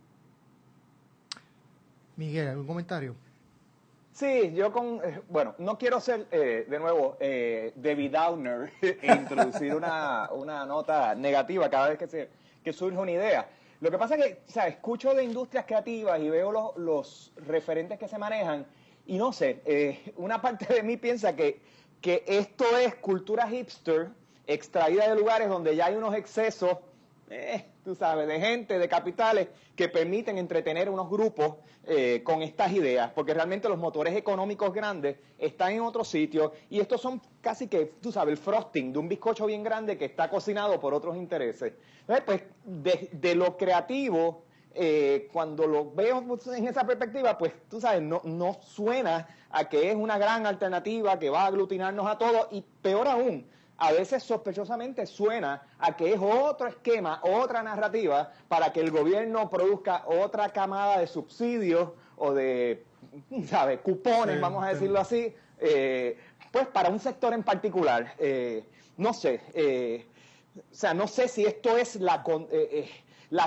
Miguel, ¿algún comentario? Sí, yo bueno, no quiero ser, de nuevo, Debbie Downer e introducir una nota negativa cada vez que surge una idea. Lo que pasa es que, o sea, escucho de industrias creativas y veo los referentes que se manejan y no sé, una parte de mí piensa que esto es cultura hipster extraída de lugares donde ya hay unos excesos, tú sabes, de gente, de capitales que permiten entretener unos grupos con estas ideas, porque realmente los motores económicos grandes están en otros sitios y estos son casi que, tú sabes, el frosting de un bizcocho bien grande que está cocinado por otros intereses. Entonces, pues, de lo creativo, cuando lo veo en esa perspectiva, pues, tú sabes, no suena a que es una gran alternativa que va a aglutinarnos a todos y peor aún, a veces sospechosamente suena a que es otro esquema, otra narrativa para que el gobierno produzca otra camada de subsidios o de, ¿sabes?, cupones, vamos a decirlo así, pues para un sector en particular. No sé, o sea, no sé si esto es la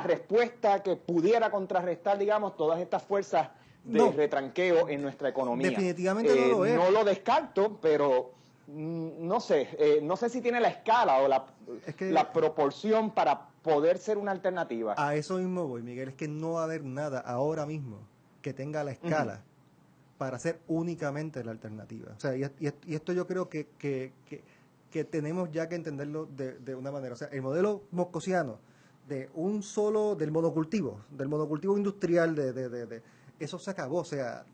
respuesta que pudiera contrarrestar, digamos, todas estas fuerzas de retranqueo en nuestra economía. Definitivamente no lo es. No lo descarto, pero no sé, no sé si tiene la escala o la proporción para poder ser una alternativa. A eso mismo voy, Miguel, es que no va a haber nada ahora mismo que tenga la escala para ser únicamente la alternativa. O sea, y esto yo creo que tenemos ya que entenderlo de una manera. O sea, el modelo moscosiano del monocultivo industrial, eso se acabó. O sea,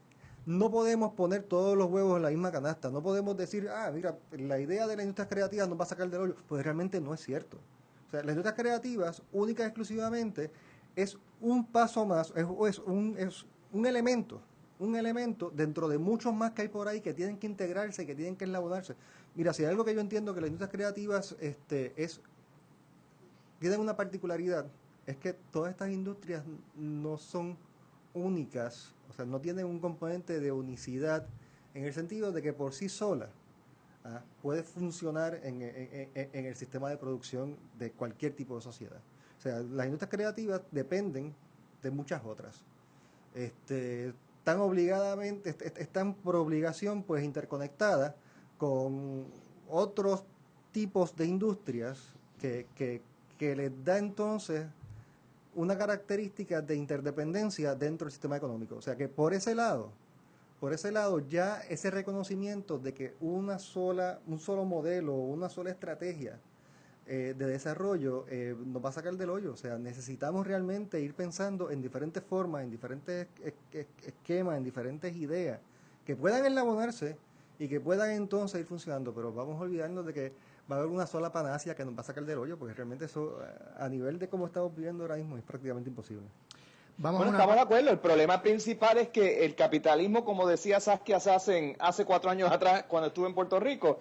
no podemos poner todos los huevos en la misma canasta. No podemos decir, mira, la idea de las industrias creativas nos va a sacar del hoyo. Pues realmente no es cierto. O sea, las industrias creativas, únicas y exclusivamente, es un paso más, es un elemento dentro de muchos más que hay por ahí que tienen que integrarse, que tienen que enlabonarse. Mira, si hay algo que yo entiendo que las industrias creativas tienen una particularidad, es que todas estas industrias no son únicas, o sea, no tienen un componente de unicidad en el sentido de que por sí sola puede funcionar en el sistema de producción de cualquier tipo de sociedad. O sea, las industrias creativas dependen de muchas otras. Están por obligación pues interconectadas con otros tipos de industrias que les da entonces una característica de interdependencia dentro del sistema económico. O sea que por ese lado ya ese reconocimiento de que un solo modelo, una sola estrategia de desarrollo nos va a sacar del hoyo. O sea, necesitamos realmente ir pensando en diferentes formas, en diferentes esquemas, en diferentes ideas que puedan enlabonarse y que puedan entonces ir funcionando, pero vamos a olvidarnos de que va a haber una sola panacea que nos va a sacar del hoyo, porque realmente eso, a nivel de cómo estamos viviendo ahora mismo, es prácticamente imposible. Estamos de acuerdo. El problema principal es que el capitalismo, como decía Saskia Sassen hace 4 años atrás, cuando estuve en Puerto Rico,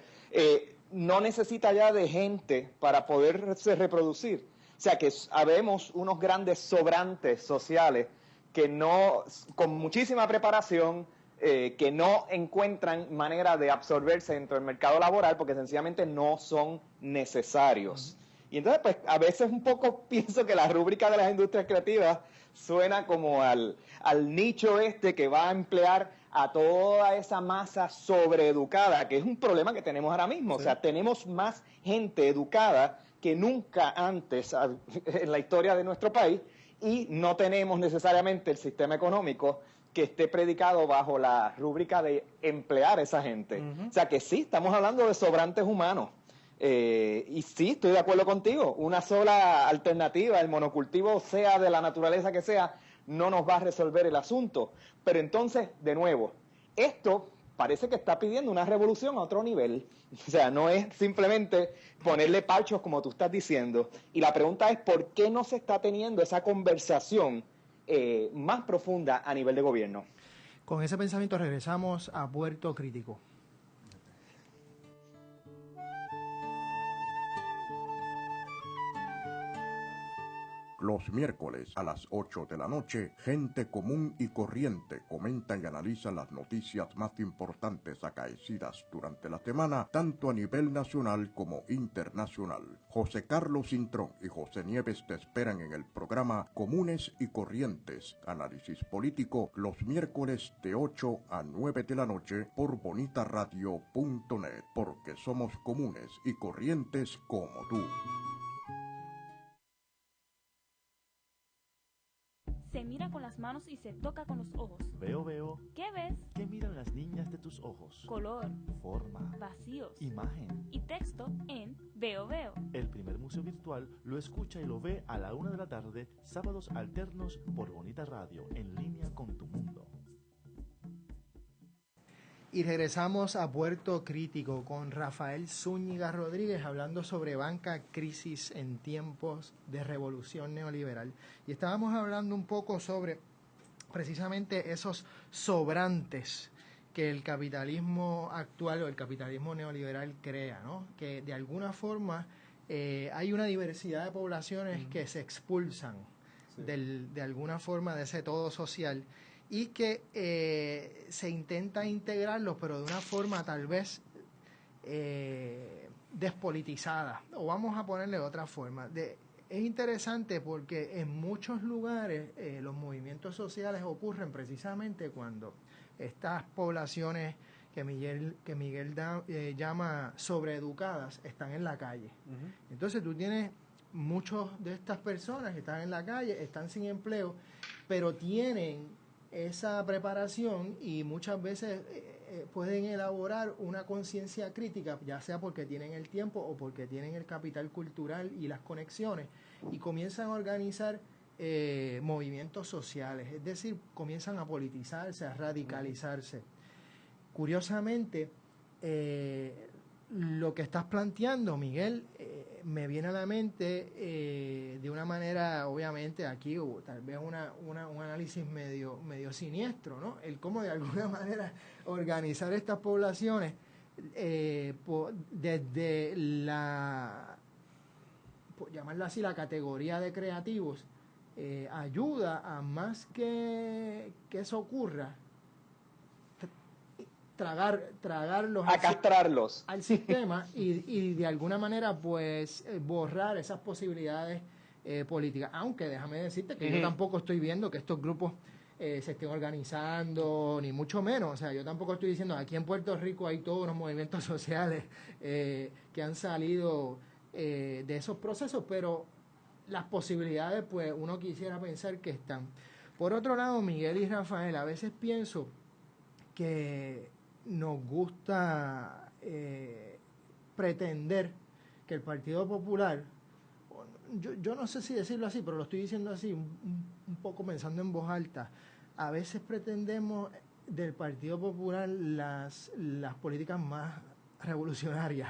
no necesita ya de gente para poderse reproducir. O sea que habemos unos grandes sobrantes sociales que no, con muchísima preparación, que no encuentran manera de absorberse dentro del mercado laboral porque sencillamente no son necesarios. Y entonces, pues, a veces un poco pienso que la rúbrica de las industrias creativas suena como al nicho que va a emplear a toda esa masa sobreeducada, que es un problema que tenemos ahora mismo. Sí. O sea, tenemos más gente educada que nunca antes en la historia de nuestro país y no tenemos necesariamente el sistema económico que esté predicado bajo la rúbrica de emplear a esa gente. O sea que sí, estamos hablando de sobrantes humanos. Y sí, estoy de acuerdo contigo. Una sola alternativa, el monocultivo, sea de la naturaleza que sea, no nos va a resolver el asunto. Pero entonces, de nuevo, esto parece que está pidiendo una revolución a otro nivel. O sea, no es simplemente ponerle parchos como tú estás diciendo. Y la pregunta es, ¿por qué no se está teniendo esa conversación más profunda a nivel de gobierno? Con ese pensamiento regresamos a Puerto Crítico. Los miércoles a las 8 de la noche, gente común y corriente comenta y analiza las noticias más importantes acaecidas durante la semana, tanto a nivel nacional como internacional. José Carlos Cintrón y José Nieves te esperan en el programa Comunes y Corrientes, análisis político, los miércoles de 8 a 9 de la noche por bonitaradio.net, porque somos comunes y corrientes como tú. Se mira con las manos y se toca con los ojos. Veo. ¿Qué ves? ¿Qué miran las niñas de tus ojos? Color, forma, vacíos, imagen y texto en Veo. El primer museo virtual lo escucha y lo ve a la 1 de la tarde, sábados alternos por Bonita Radio, en línea con tu mundo. Y regresamos a Puerto Crítico con Rafael Zúñiga Rodríguez hablando sobre banca, crisis en tiempos de revolución neoliberal. Y estábamos hablando un poco sobre precisamente esos sobrantes que el capitalismo actual o el capitalismo neoliberal crea, ¿no? Que de alguna forma hay una diversidad de poblaciones que se expulsan de alguna forma de ese todo social y que se intenta integrarlos, pero de una forma tal vez despolitizada, o vamos a ponerle otra forma. Es interesante porque en muchos lugares los movimientos sociales ocurren precisamente cuando estas poblaciones que Miguel llama sobreeducadas están en la calle. Entonces tú tienes muchas de estas personas que están en la calle, están sin empleo, pero tienen esa preparación y muchas veces pueden elaborar una conciencia crítica, ya sea porque tienen el tiempo o porque tienen el capital cultural y las conexiones, y comienzan a organizar movimientos sociales, es decir, comienzan a politizarse, a radicalizarse. Curiosamente, lo que estás planteando, Miguel, me viene a la mente de una manera, obviamente, aquí tal vez un análisis medio siniestro, ¿no? El cómo de alguna manera organizar estas poblaciones desde la, por llamarlo así, la categoría de creativos, ayuda a más que eso ocurra, tragarlos, a castrarlos al sistema y de alguna manera pues borrar esas posibilidades políticas, aunque déjame decirte que yo tampoco estoy viendo que estos grupos se estén organizando, ni mucho menos. O sea, yo tampoco estoy diciendo, aquí en Puerto Rico hay todos unos movimientos sociales que han salido de esos procesos, pero las posibilidades, pues uno quisiera pensar que están. Por otro lado, Miguel y Rafael, a veces pienso que nos gusta pretender que el Partido Popular, yo no sé si decirlo así, pero lo estoy diciendo así, un poco pensando en voz alta, a veces pretendemos del Partido Popular las políticas más revolucionarias.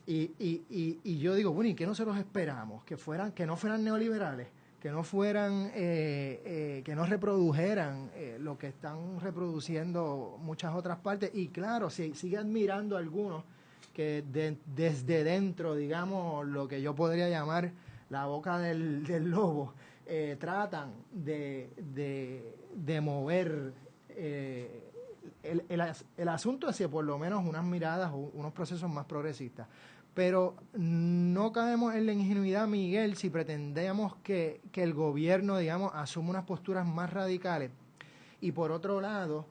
Y yo digo, bueno, ¿y qué nosotros esperamos? Que no fueran neoliberales, que no fueran, que no reprodujeran lo que están reproduciendo muchas otras partes. Y claro, sigue admirando a algunos que desde dentro, digamos, lo que yo podría llamar la boca del lobo, tratan de mover el asunto hacia por lo menos unas miradas o unos procesos más progresistas. Pero no caemos en la ingenuidad, Miguel, si pretendemos que el gobierno, digamos, asuma unas posturas más radicales. Y por otro lado,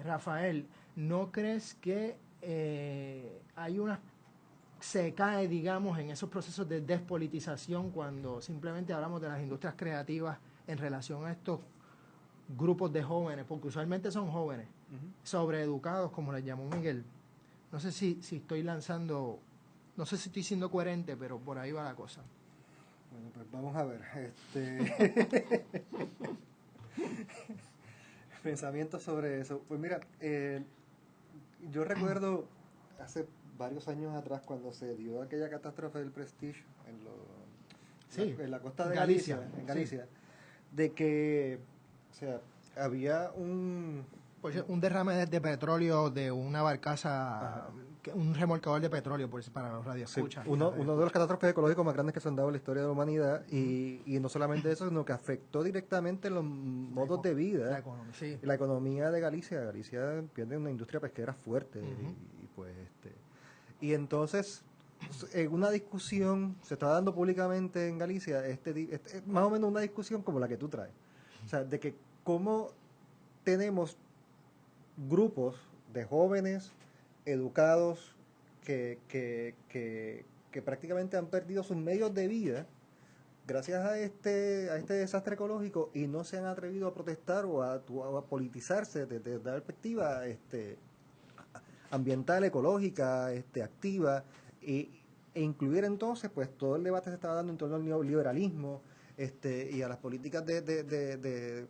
Rafael, ¿no crees que se cae, digamos, en esos procesos de despolitización cuando simplemente hablamos de las industrias creativas en relación a estos grupos de jóvenes, porque usualmente son jóvenes, sobreeducados, como les llamó Miguel? No sé si estoy lanzando, no sé si estoy siendo coherente, pero por ahí va la cosa. Bueno, pues vamos a ver. Pensamientos sobre eso. Pues mira, yo recuerdo hace varios años atrás cuando se dio aquella catástrofe del Prestige en la costa de Galicia, de que, o sea, había un derrame de petróleo de una barcaza, un remolcador de petróleo, para los radioescuchas. Sí, uno de los catástrofes ecológicos más grandes que se han dado en la historia de la humanidad, y no solamente eso, sino que afectó directamente los modos de vida, la economía de Galicia. Galicia pierde una industria pesquera fuerte, y entonces en una discusión se está dando públicamente en Galicia, más o menos una discusión como la que tú traes, o sea, de que cómo tenemos grupos de jóvenes educados que prácticamente han perdido sus medios de vida gracias a este desastre ecológico y no se han atrevido a protestar o a politizarse desde la perspectiva ambiental, ecológica, activa, e incluir entonces pues todo el debate se estaba dando en torno al neoliberalismo y a las políticas de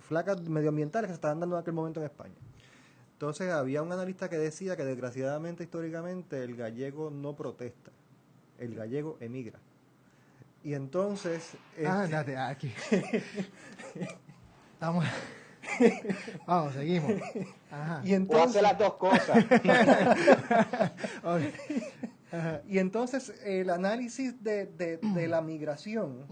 flacas medioambientales que se estaban dando en aquel momento en España. Entonces había un analista que decía que desgraciadamente históricamente el gallego no protesta, el gallego emigra. Y entonces ándate aquí. Vamos, seguimos. Ajá. Y entonces hace las dos cosas. Y entonces el análisis de la migración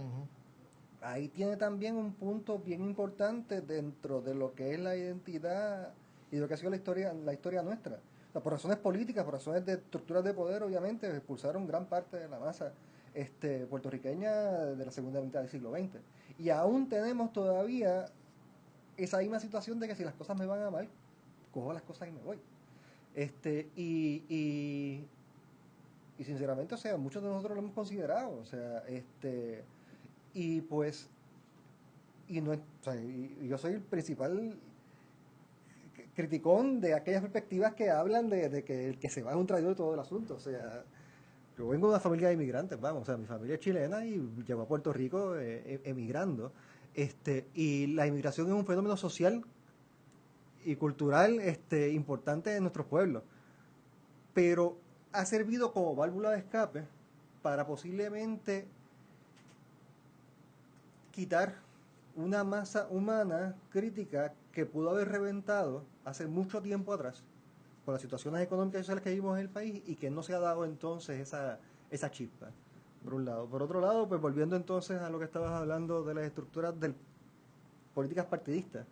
ahí tiene también un punto bien importante dentro de lo que es la identidad y lo que ha sido la historia nuestra. O sea, por razones políticas, por razones de estructuras de poder, obviamente, expulsaron gran parte de la masa puertorriqueña de la segunda mitad del siglo XX. Y aún tenemos todavía esa misma situación de que si las cosas me van a mal, cojo las cosas y me voy. Y sinceramente, o sea, muchos de nosotros lo hemos considerado, o sea, y pues, y no, o sea, y yo soy el principal criticón de aquellas perspectivas que hablan de que el que se va es un traidor de todo el asunto. O sea, yo vengo de una familia de inmigrantes, vamos, o sea, mi familia es chilena y llegó a Puerto Rico emigrando, y la inmigración es un fenómeno social y cultural importante en nuestros pueblos, pero ha servido como válvula de escape para posiblemente quitar una masa humana crítica que pudo haber reventado hace mucho tiempo atrás por las situaciones económicas y sociales que vivimos en el país y que no se ha dado entonces esa chispa, por un lado. Por otro lado, pues volviendo entonces a lo que estabas hablando de las estructuras de políticas partidistas,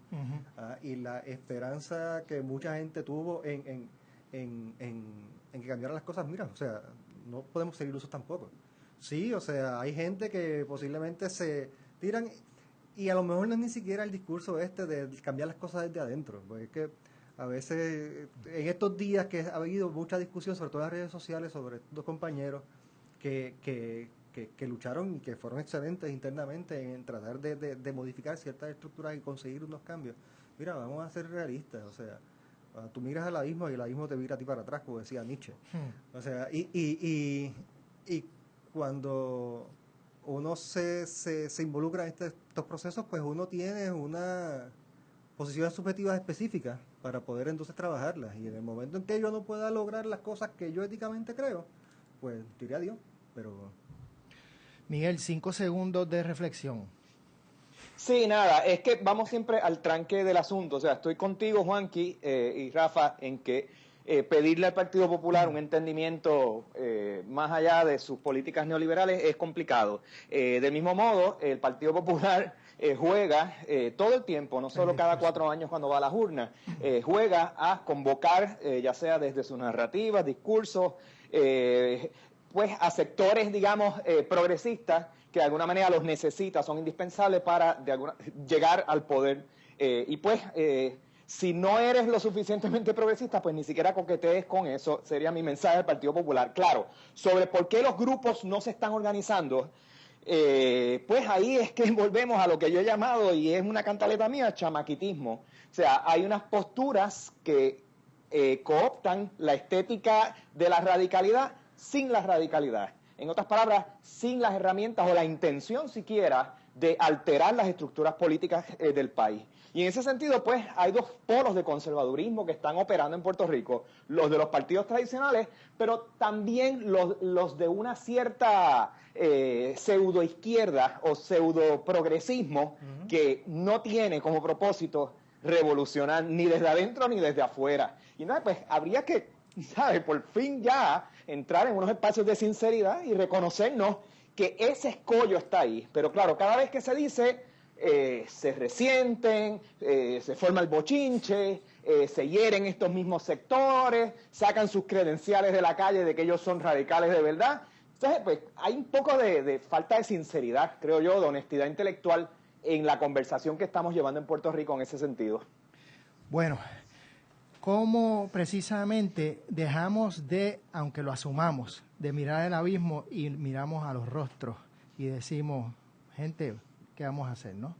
y la esperanza que mucha gente tuvo en que cambiaran las cosas, mira, o sea, no podemos ser ilusos tampoco. Sí, o sea, hay gente que posiblemente se tiran Y a lo mejor no es ni siquiera el discurso de cambiar las cosas desde adentro, porque es que a veces, en estos días que ha habido mucha discusión, sobre todo en las redes sociales, sobre dos compañeros que lucharon y que fueron excelentes internamente en tratar de modificar ciertas estructuras y conseguir unos cambios. Mira, vamos a ser realistas, o sea, tú miras al abismo y el abismo te mira a ti para atrás, como decía Nietzsche. O sea, y cuando uno se involucra en estos procesos, pues uno tiene una posiciones subjetivas específicas para poder entonces trabajarlas. Y en el momento en que yo no pueda lograr las cosas que yo éticamente creo, pues diré adiós. Pero Miguel, 5 segundos de reflexión. Sí, nada, es que vamos siempre al tranque del asunto. O sea, estoy contigo, Juanqui y Rafa, en que pedirle al Partido Popular un entendimiento más allá de sus políticas neoliberales es complicado. Del mismo modo, el Partido Popular juega todo el tiempo, no solo cada 4 años cuando va a las urnas, juega a convocar, ya sea desde sus narrativas, discursos, pues a sectores, digamos, progresistas que de alguna manera los necesita, son indispensables para llegar al poder. Y pues, si no eres lo suficientemente progresista, pues ni siquiera coquetees con eso, sería mi mensaje al Partido Popular. Claro, sobre por qué los grupos no se están organizando, pues ahí es que volvemos a lo que yo he llamado, y es una cantaleta mía, chamaquitismo. O sea, hay unas posturas que cooptan la estética de la radicalidad sin la radicalidad. En otras palabras, sin las herramientas o la intención siquiera de alterar las estructuras políticas del país. Y en ese sentido, pues, hay dos polos de conservadurismo que están operando en Puerto Rico, los de los partidos tradicionales, pero también los de una cierta pseudoizquierda o pseudoprogresismo que no tiene como propósito revolucionar ni desde adentro ni desde afuera. Y nada, pues, habría que, ¿sabes?, por fin ya entrar en unos espacios de sinceridad y reconocernos que ese escollo está ahí. Pero claro, cada vez que se dice, se resienten, se forma el bochinche, se hieren estos mismos sectores, sacan sus credenciales de la calle de que ellos son radicales de verdad. Entonces, pues, hay un poco de falta de sinceridad, creo yo, de honestidad intelectual en la conversación que estamos llevando en Puerto Rico en ese sentido. Bueno, ¿cómo precisamente dejamos de, aunque lo asumamos, de mirar el abismo y miramos a los rostros y decimos, gente, ¿qué vamos a hacer, no?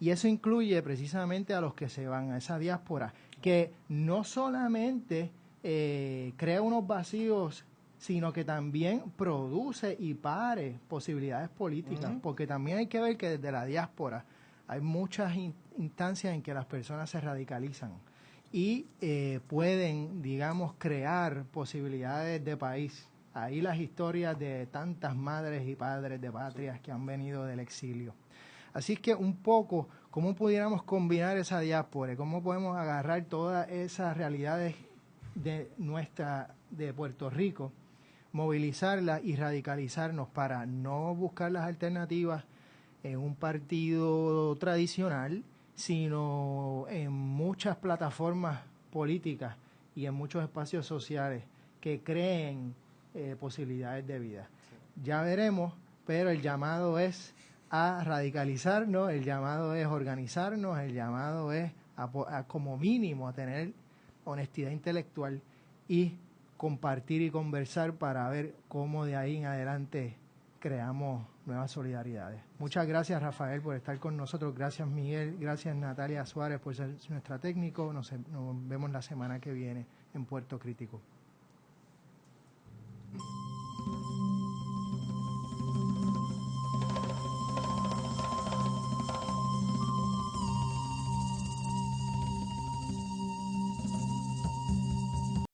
Y eso incluye precisamente a los que se van a esa diáspora, que no solamente crea unos vacíos, sino que también produce y pare posibilidades políticas, porque también hay que ver que desde la diáspora hay muchas instancias en que las personas se radicalizan y pueden, digamos, crear posibilidades de país. Ahí las historias de tantas madres y padres de patrias que han venido del exilio. Así que un poco, ¿cómo pudiéramos combinar esa diáspora? ¿Cómo podemos agarrar todas esas realidades de Puerto Rico, movilizarlas y radicalizarnos para no buscar las alternativas en un partido tradicional, sino en muchas plataformas políticas y en muchos espacios sociales que creen posibilidades de vida? Ya veremos, pero el llamado es a radicalizarnos, el llamado es organizarnos, el llamado es a como mínimo a tener honestidad intelectual y compartir y conversar para ver cómo de ahí en adelante creamos nuevas solidaridades. Muchas gracias, Rafael, por estar con nosotros. Gracias, Miguel. Gracias, Natalia Suárez, por ser nuestra técnico. Nos vemos la semana que viene en Puerto Crítico.